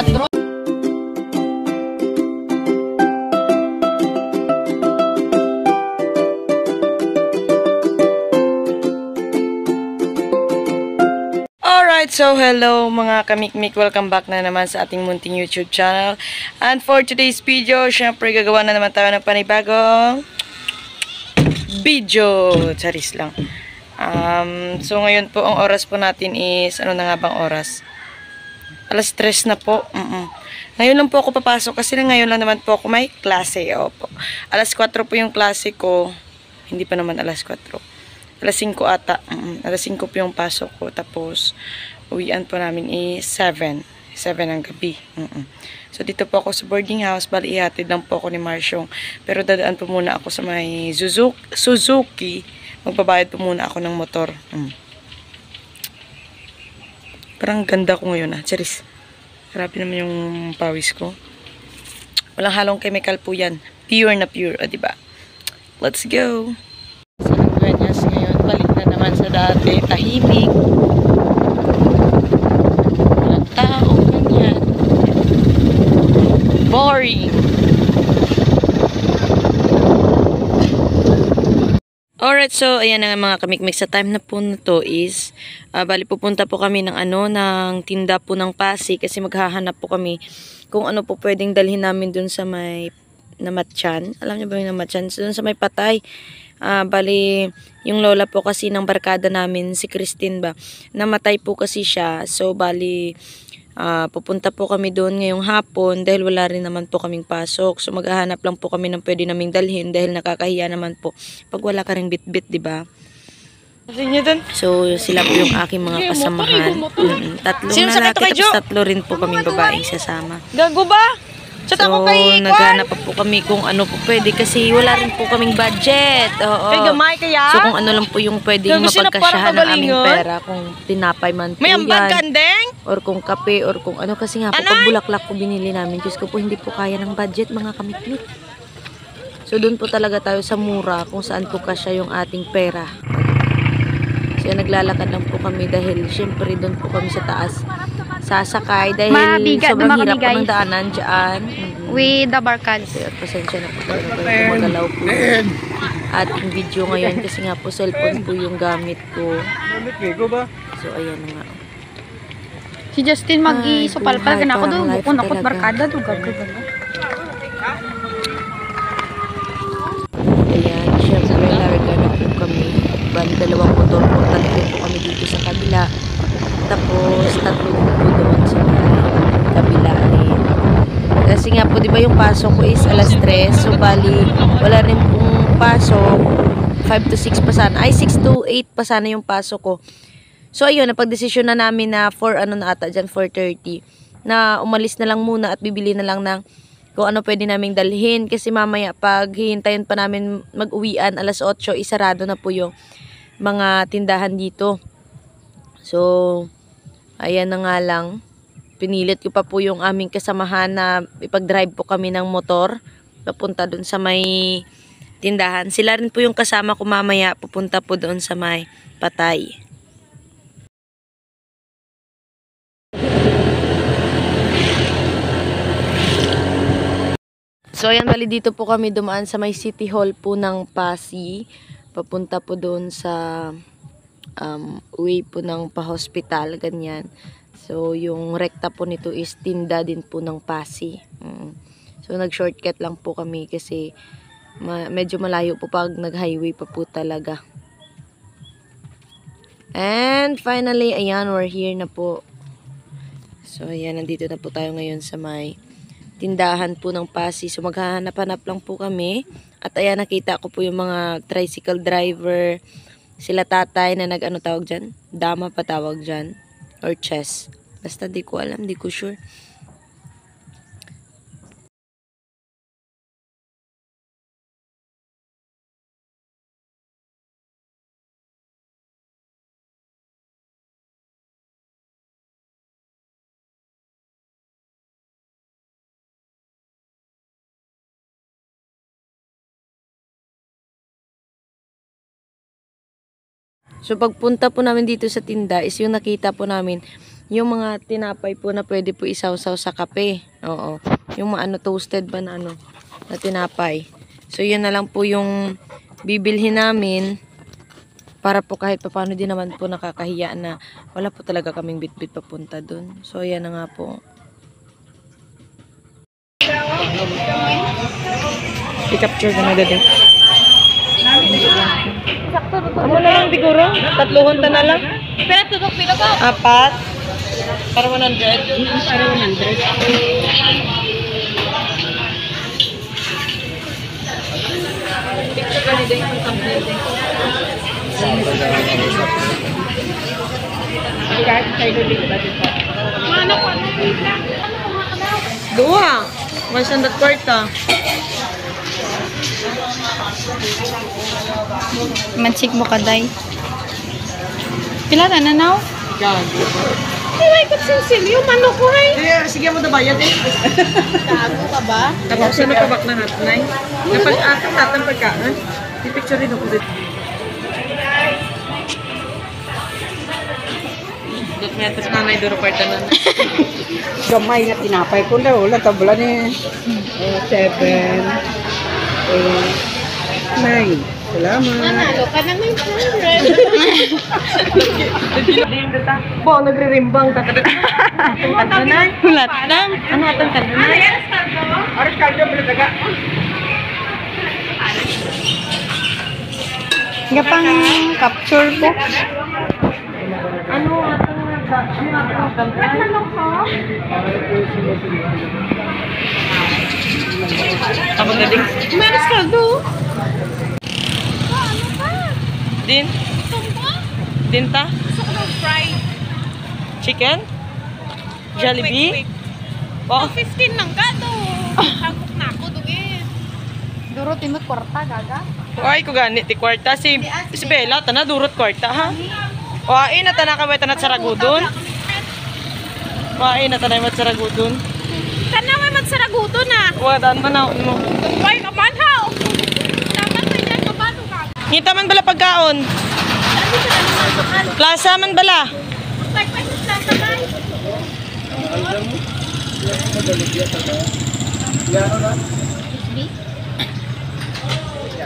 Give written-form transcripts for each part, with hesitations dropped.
4. Alright, so hello mga kamikmik, welcome back na naman sa ating munting YouTube channel. And for today's video, syempre gagawa na naman tayo ng panibagong video. Charis lang. So ngayon po, ang oras po natin is, ano na nga bang oras? Alas 3 na po. Ngayon lang po ako papasok kasi ngayon lang naman po ako may klase. Opo. Alas 4 po yung klase ko. Hindi pa naman alas 4. Alas 5 ata. Alas 5 po yung pasok ko. Tapos, uwian po namin is 7. 7 ng gabi. So, dito po ako sa boarding house. Bali, ihatid lang po ako ni Marsyong. Pero dadaan po muna ako sa may Suzuki. Magbabayad po muna ako ng motor. Parang ganda ko ngayon, Charis. Grabe naman yung pawis ko. Walang halong chemical po yan. Pure na pure. O, diba? Let's go! Ngayon, balik na naman sa dati, tahimik. Walang tao, ganyan. Boring. Alright, so ayan na mga kamikmik, sa time na po na to is bali pupunta po kami ng ng tinda po ng Pasig kasi maghahanap po kami kung ano po pwedeng dalhin namin dun sa may Namatyan. Alam niyo ba yung Namatyan? So, dun sa may Patay. Bali, yung lola po kasi ng barkada namin, si Christine ba, namatay po kasi siya. So, bali, pupunta po kami doon ngayong hapon dahil wala rin naman po kaming pasok. So, maghahanap lang po kami ng pwede naming dalhin dahil nakakahiya naman po pag wala ka ring bit-bit, diba? So, sila po yung aking mga kasamahan. Tatlong lalaki, tapos tatlo rin po kaming babaeng sasama. Gago ba? So, naghanap po kami kung ano po pwede kasi wala rin po kaming budget. Oo. So, kung ano lang po yung pwedeng mapagkasyahan ng aming pera. Kung tinapay man po yan. Or kung kape, or kung ano. Kasi nga po, pag bulaklak po binili namin. Diyos ko po, hindi po kaya ng budget, mga kamikmik. So, doon po talaga tayo sa mura kung saan po kasya yung ating pera. So, naglalakad lang po kami dahil syempre doon po kami sa taas sasakay dahil mabigat sobrang na hirap kami, po ng daanan dyan. With the barkad. Pasensya na po talaga kung magalaw po ating video ngayon kasi nga po cellphone po yung gamit ko. So, ayan nga. Si Justin mag-isupalpal ka na ako doon. Bukon ako't barkada doon. Ayan, syempre larga na po kami. Bali, dalawang motor po. Tatlo po kami dito sa kabila. Tapos, tatlo po doon sa kabila rin. Kasi nga po, di ba yung pasok ko is alas 3. So, bali, wala rin pong pasok. 5 to 6 pa sana. Ay, 6 to 8 pa sana yung pasok ko. So, ayun, napag-desisyon na namin na 4 4:30 na umalis na lang muna at bibili na lang ng kung ano pwede naming dalhin. Kasi mamaya, pag hihintayin pa namin mag-uwian, alas 8, isarado na po yung mga tindahan dito. So, ayan na nga lang. Pinilit ko pa po yung aming kasamahan na ipag-drive po kami ng motor. Papunta dun sa may tindahan. Sila rin po yung kasama ko mamaya. Pupunta po doon sa may Patay. So, ayan, bali dito po kami dumaan sa may City Hall po ng Pasig. Papunta po doon sa way po ng pa-hospital, ganyan. So, yung rekta po nito is tinda din po ng Pasig. So, nag-shortcut lang po kami kasi medyo malayo po pag nag-highway pa po talaga. And finally, ayan, we're here na po. So, ayan, nandito na po tayo ngayon sa may tindahan po ng Pasig. So, maghahanap-hanap lang po kami. At ayan, nakita ko po yung mga tricycle driver. Sila tatay na nag-ano tawag dyan? Dama pa tawag dyan. Or chess. Basta di ko alam, di ko sure. So, pagpunta po namin dito sa tinda is yung nakita po namin yung mga tinapay po na pwede po isawsaw sa kape. Oo. Yung mga toasted ba na na tinapay. So, yun na lang po yung bibilhin namin para po kahit paano din naman po nakakahiya na wala po talaga kaming bitbit papunta dun. So, yan na nga po. I-capture ko na dali. Ano na lang siguro? 3 na lang? Pero tutok pila ko. 4? Para 100? Para 100. Picture ka ni din yung thumbnail din. Kahit kayo dito ba dito? Ano ko? Dua! Masandat kwarta. Mansik mo kaday. Pila na now? Gago. Ay, ko sinsilyo man ko hay. Sige mo na bayad eh. Gago ka ba? Tapos ano pa bak na natin ay? Kapag atang natin pagkaan, i-picture rin ako dito. 2 metros na na iduro kwarta na. Gamay na tinapay ko daw. Wala tabla ni 7, 8, 9. Salamat. Nanalo ka na may 100. Po, nagre-rimbang tatadat. Kadunan? Hulat lang. Ano atong kadunan? Aras kaldo pala taga. Nga pang capture ko. Ano atong kadunan? Tapos na din. Maras ka do. Din? Din ta? Fried. Chicken? Jollibee? Oh, 15 lang ka do. Hagok na ako dugin. Duro timot kwarta gaga. ay ko ganit ti kwarta si Bella tana durot kwarta ha. O ay na tana ka tanat saragudon. Ay na tanay mat saragudon. Kana may magsaragudon na. Wadan man na mo. Ay, kabanhaw. Dapat may dyan kabanhaw ka. Ngita man bala pagkaon. Sabi sa lang sa bakal. Plaza man bala. Pagpay sa sabay.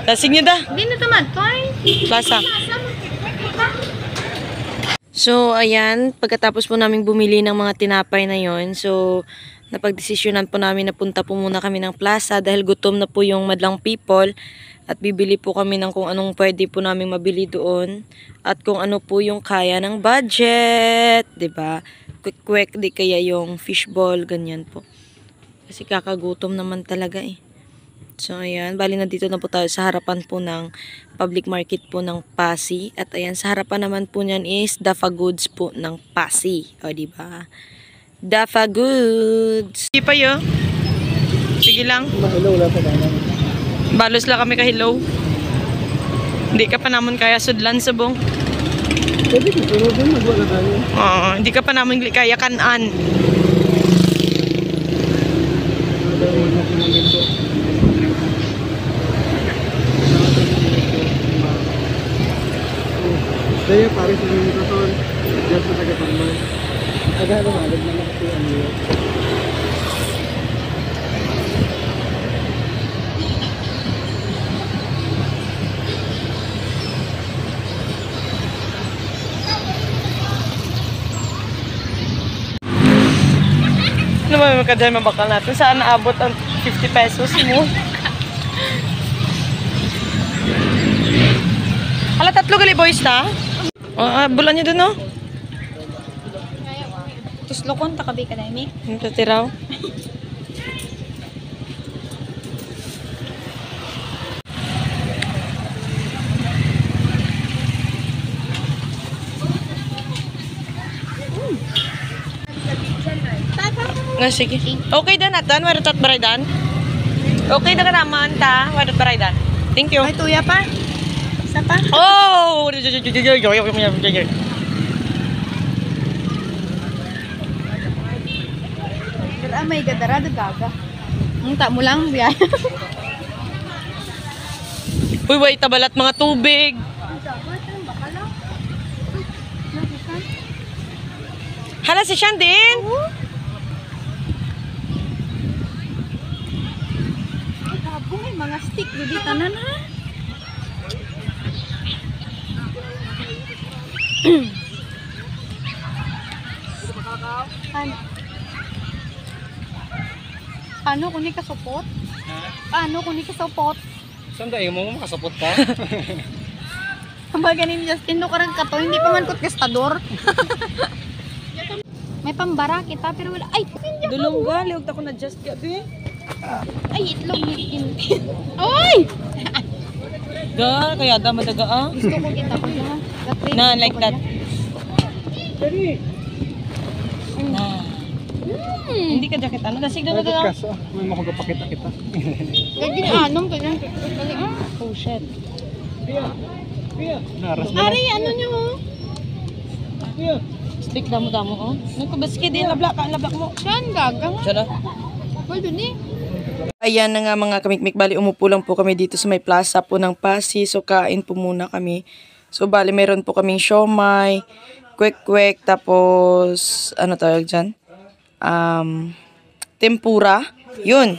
Lasing niyo da. Di na tamad ko ay. Plaza. So, ayan, pagkatapos po namin bumili ng mga tinapay na yon, so, napagdesisyonan po namin na punta po muna kami ng plaza dahil gutom na po yung madlang people at bibili po kami ng kung anong pwede po namin mabili doon at kung ano po yung kaya ng budget, 'di ba? Quick di kaya yung fishball, ganyan po. Kasi kakagutom naman talaga eh. So, ayan. Bali, nandito na po tayo sa harapan po ng public market po ng Pasig. At ayan, sa harapan naman po niyan is Dafa Goods po ng Pasig. O, diba? Dafa Goods. Sige pa yo. Sige lang. Balos lang kami ka-hello. Hindi ka pa naman kaya sudlan subong. Pwede ko, pero din magwala tayo. Oo, hindi ka pa naman kaya kanan. Daya pare sa mga katon. Diyan sa taga-tambay. Taga-alog na lang kasi ano yun. Ano ba yung kadal mabakal natin? Saan naabot ang 50 pesos mo? Hala, 3 gali boys na? Bulan niyo dun, no? Tuslokon takabi ka na mi. Yung tatiraw. Nga, sige. Okay dan atan, wadatot baraydan. Okay na ka naman ta, wadatot baraydan. Thank you. Ay, tuya pa. Isa pa. Oh! Pero may gadara gaga. Ang ta mo lang biya. Uy, wait, tabalat mga tubig. Hala si Sean din. Gabo, may mga stick. Hindi tanan ha. Paano kung di kasupot? Paano kung di kasupot? Saan tayo mo makasapot ka? Kumbaga ni Justin, no karang kato, hindi pa man kot kastador. May pambara kita, pero wala. Ay! Dulong ga, liwag ta ko na just gabi. Ay, itlog ni Ay! Ga, kaya da madaga ah. Gusto ko kita ko na. Na, like that. Na. Hindi ka jacket ano, dasig na Bakit na. kaso? May makagapakita kita. Gagi na anong ka dyan. Oh shit. Naras na. Ari, ano nyo? Stick damo-damo oh. Nagkabaski din, labla mo. Saan gagang? Sana. Pwede ni. Ayan na nga mga kamikmik, bali umupo lang po kami dito sa may plaza po ng Pasig. So kain po muna kami. So bali meron po kaming siomay, kwek-kwek, tapos ano tawag dyan? Tempura. Yun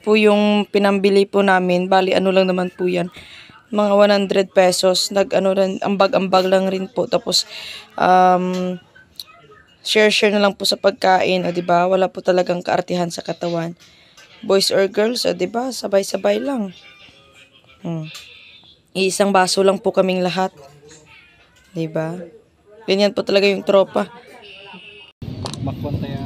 po yung pinambili po namin. Bali ano lang naman po yan. Mga 100 pesos. Ambag-ambag lang rin po. Tapos share na lang po sa pagkain. O diba? Wala po talagang kaartihan sa katawan. Boys or girls, o diba? Sabay-sabay lang. Isang baso lang po kaming lahat. Diba? Ganyan po talaga yung tropa. Bakwan tayo.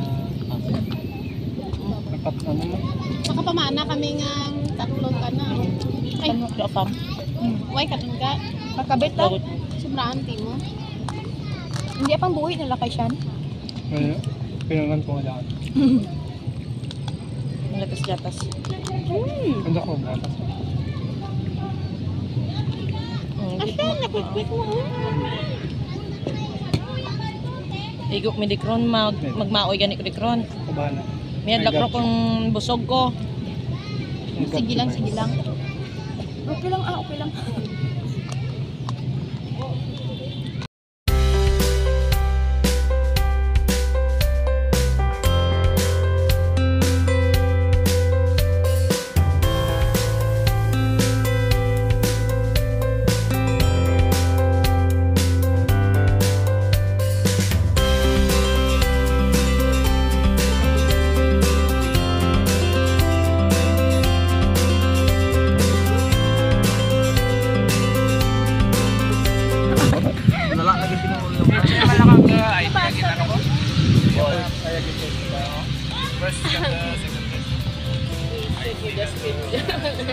Ano mo? Makapamana kami nga tatlong ka na. Ay, why katong ka? Makabit ta? Sobraan mo. Hindi apang buhay nila kay Sean. Pinangan ko nga lang. Latas-latas. Ano ko ba? Asan? Nakwit-kwit mo. Igok mi dikron, magmaoy gani ko dikron. Kubahan na. May adlak kung busog ko. Sige lang, sige lang. Okay lang, okay lang.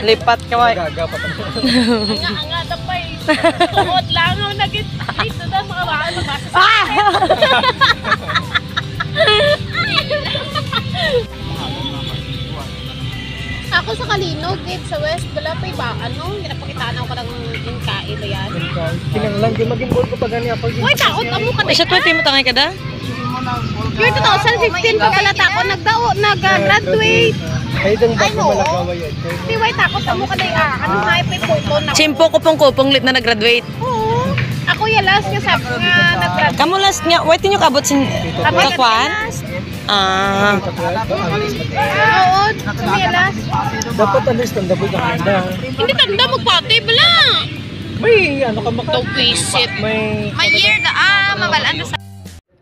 Lipat ka wa. Gagapat ako. Nga tapay. Tuot lang ang nagit. Ay, ito na mga baka magbasa sa Ako sa Kalinog, gate sa West, wala pa iba. Ano, ginapakitaan ako ng kain na yan. Kinanglan, di maging bold ko pa gani ako. Uy, takot amo ka Isa 20 mo tangay ka da? Year 2015 pa pala tako, nag-graduate. Ay, itong Ay, bago no. malagawa yan. Di, why takot amo ka na ano nga, may photo na. Chimpo ko pong kupong lit na nag-graduate. Oo. Ako yalas nga sabi nga nag-graduate. Kamu last nga, wait nyo kabot sin kakwan? Ah. Oo, sumiyalas. Dapat understandable ka handa. Hindi tanda magpatay bala. May ano ka maka... Don't visit. May... May year na mabalaan na sa...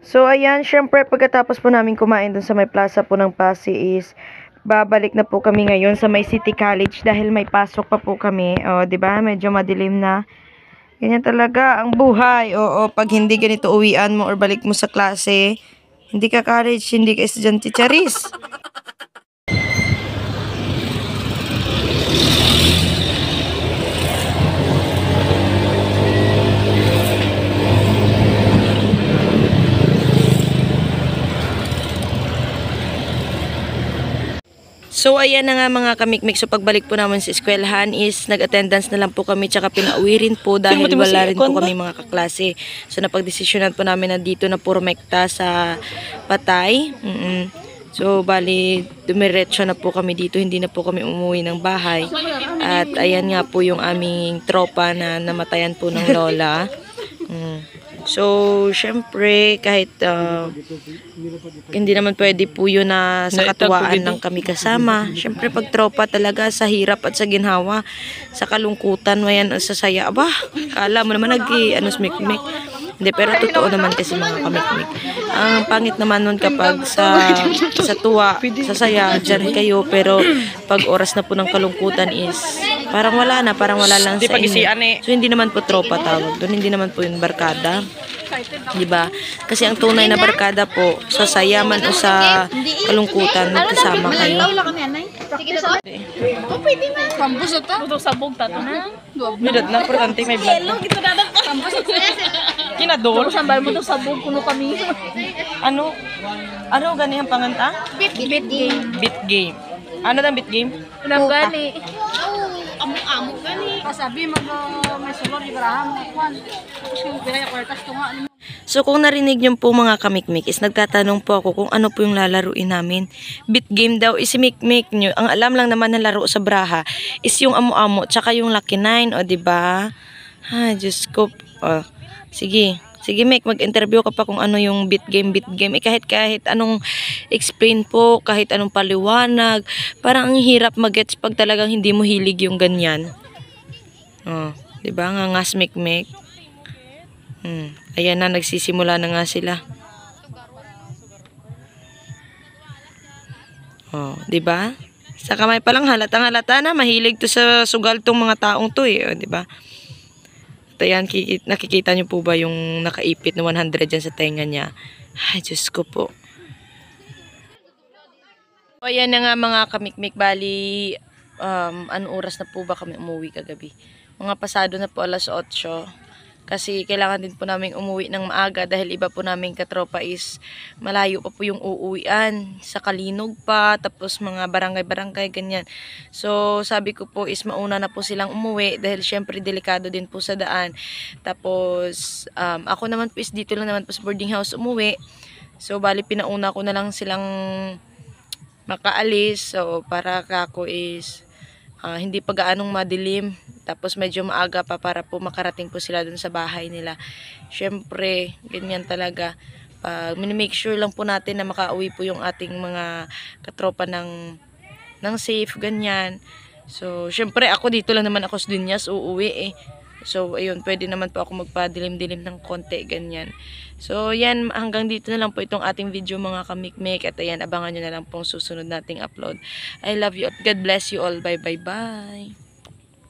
So ayan, syempre pagkatapos po namin kumain dun sa may plaza po ng Pasig is babalik na po kami ngayon sa may City College dahil may pasok pa po kami. O, di ba? Medyo madilim na. Ganyan talaga ang buhay. Oo, pag hindi ganito uwian mo or balik mo sa klase, hindi ka college, hindi ka estudyante, charis. So ayan na nga mga kamikmik, so pagbalik po naman sa eskwelahan is nag-attendance na lang po kami tsaka pinauwi rin po dahil wala rin po kami mga kaklase. So napagdesisyonan po namin na dito na puro mekta sa Patay. So bali dumiretso na po kami dito, hindi na po kami umuwi ng bahay. At ayan nga po yung aming tropa na namatayan po ng lola. So, syempre, kahit hindi naman pwede po yun na sa katuwaan lang kami kasama. Syempre, pag tropa talaga sa hirap at sa ginhawa, sa kalungkutan, mayan, sa saya. Aba, kala mo naman smik-mik. Hindi, pero totoo naman kasi mga kamikmik. Ang pangit naman nun kapag sa tuwa, sa saya, dyan kayo. Pero pag oras na po ng kalungkutan is parang wala lang sa inyo. So, hindi naman po tropa tawag doon. Hindi naman po yung barkada. Diba? Kasi ang tunay na barkada po, sa saya man o sa kalungkutan, magkasama kayo. Sige na. Oh, pwede na. Kampus ito. Buto sabog tato na. Midot na, importante may vlog. Kampus ito. Kinadol. Sambal mo ito sabog kuno kami. Ano ganihang panganta? Bit game. Beat game. Ano ang beat game? Unang gani. Amo gani. Kasabi may sulod di Abraham kwan. Tapos yung pinaya kwartas to nga. So kung narinig niyo po mga kamikmik is nagtatanong po ako kung ano po yung lalaruin namin. Beat game daw is si mikmik nyo. Ang alam lang naman na laro sa Braha is yung amo-amo tsaka yung Lucky 9, o diba? Ha, Diyos ko. Oh, sige. Sige, Mek, mag-interview ka pa kung ano yung beat game. Kahit anong explain po, kahit anong paliwanag. Parang ang hirap mag-gets pag talagang hindi mo hilig yung ganyan. Oh, diba? Ngangas, Mek. Ayan na, nagsisimula na nga sila. Oh, 'di ba? Sa kamay pa lang halatang-halata na mahilig to sa sugal tong mga taong to eh, 'di ba? At ayan, nakikita niyo po ba yung nakaipit na 100 dyan sa tenga niya? Ay, Diyos ko po. O, ayan na nga mga kamikmik, bali, anong oras na po ba kami umuwi kagabi? Mga pasado na po 8:00. Kasi kailangan din po namin umuwi ng maaga dahil iba po namin katropa is malayo pa po yung uuwian. Sa Kalinog pa, tapos mga barangay-barangay, ganyan. So, sabi ko po is mauna na po silang umuwi dahil syempre delikado din po sa daan. Tapos, ako naman po is dito lang naman po sa boarding house umuwi. So, bali pinauna ko na lang silang makaalis. So, para kako is hindi pa gaanong madilim. Tapos medyo maaga pa para po makarating po sila dun sa bahay nila. Syempre, ganyan talaga. Minimake sure lang po natin na makauwi po yung ating mga katropa ng safe, ganyan. So, syempre ako dito lang naman ako sa Dunyas, uuwi eh. So, ayun, pwede naman po ako magpadilim-dilim ng konti, ganyan. So, yan, hanggang dito na lang po itong ating video mga kamikmik. At ayan, abangan nyo na lang pong susunod nating upload. I love you at God bless you all. Bye.